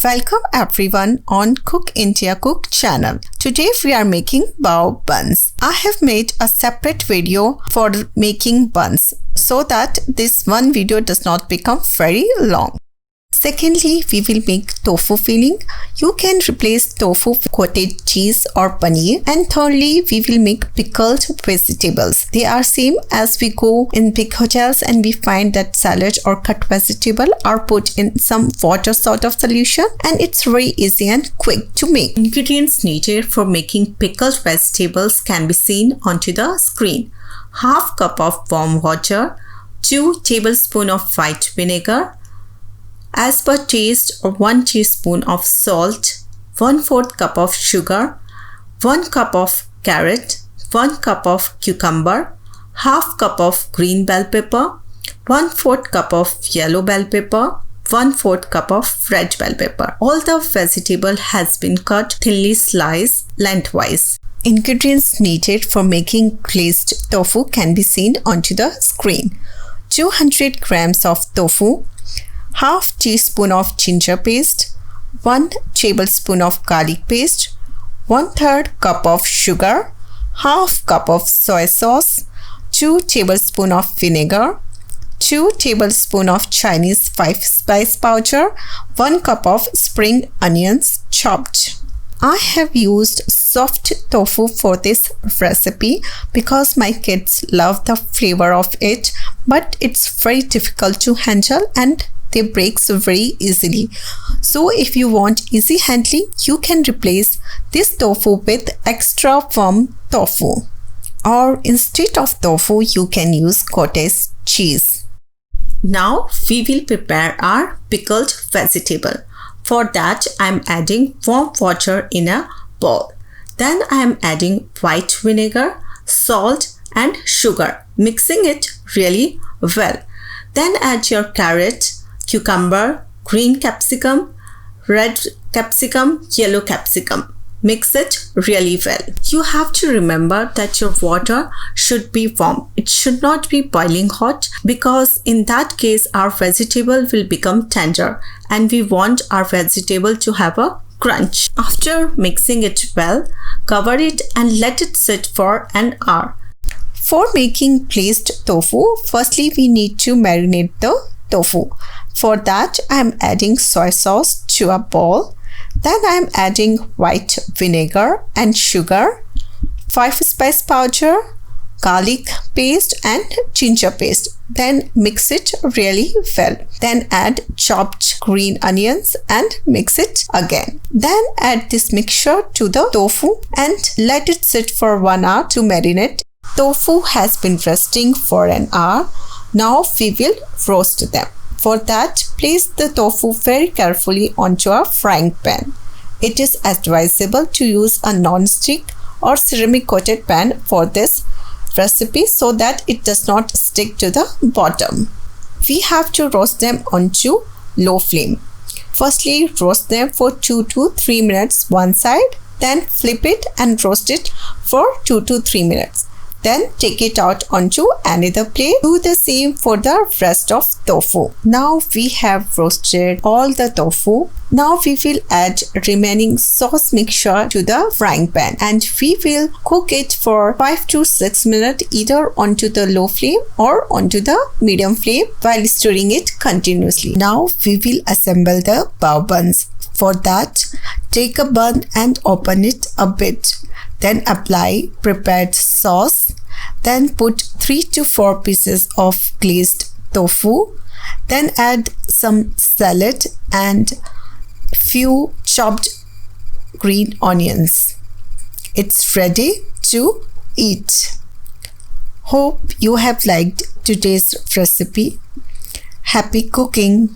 Welcome everyone on Cook India Cook channel. Today we are making bao buns. I have made a separate video for making buns so that this one video does not become very long. Secondly, we will make tofu filling. You can replace tofu with cottage cheese or paneer. And thirdly, we will make pickled vegetables. They are same as we go in big hotels and we find that salad or cut vegetable are put in some water sort of solution, and it's very easy and quick to make. Ingredients needed for making pickled vegetables can be seen onto the screen. Half cup of warm water, 2 tablespoons of white vinegar, as per taste, or 1 teaspoon of salt, 1/4 cup of sugar, 1 cup of carrot, 1 cup of cucumber, half cup of green bell pepper, 1/4 cup of yellow bell pepper, 1/4 cup of red bell pepper. All the vegetable has been cut thinly sliced lengthwise. Ingredients needed for making glazed tofu can be seen onto the screen. 200 grams of tofu, half teaspoon of ginger paste, 1 tablespoon of garlic paste, 1/3 cup of sugar, half cup of soy sauce, 2 tablespoon of vinegar, 2 tablespoon of Chinese 5-spice powder, 1 cup of spring onions chopped. I have used soft tofu for this recipe because my kids love the flavor of it, but it's very difficult to handle and they break very easily. So if you want easy handling, you can replace this tofu with extra firm tofu, or instead of tofu you can use cottage cheese. Now we will prepare our pickled vegetable. For that I am adding warm water in a bowl. Then I am adding white vinegar, salt and sugar, mixing it really well. Then add your carrot, cucumber, green capsicum, red capsicum, yellow capsicum. Mix it really well. You have to remember that your water should be warm. It should not be boiling hot, because in that case our vegetable will become tender and we want our vegetable to have a crunch. After mixing it well, cover it and let it sit for an hour. For making glazed tofu, firstly we need to marinate the tofu. For that I am adding soy sauce to a bowl. Then I am adding white vinegar and sugar, 5-spice powder, garlic paste and ginger paste. Then mix it really well. Then add chopped green onions and mix it again. Then add this mixture to the tofu and let it sit for 1 hour to marinate. Tofu has been resting for an hour. Now we will roast them. For that, place the tofu very carefully onto a frying pan. It is advisable to use a non-stick or ceramic coated pan for this recipe so that it does not stick to the bottom. We have to roast them onto low flame. Firstly, roast them for 2 to 3 minutes one side, then flip it and roast it for 2 to 3 minutes. Then take it out onto another plate. Do the same for the rest of tofu. Now we have roasted all the tofu. Now we will add remaining sauce mixture to the frying pan and we will cook it for 5 to 6 minutes either onto the low flame or onto the medium flame while stirring it continuously. Now we will assemble the bao buns. For that, take a bun and open it a bit. Then apply prepared sauce. Then put 3 to 4 pieces of glazed tofu. Then add some salad and few chopped green onions. It's ready to eat. Hope you have liked today's recipe. Happy cooking!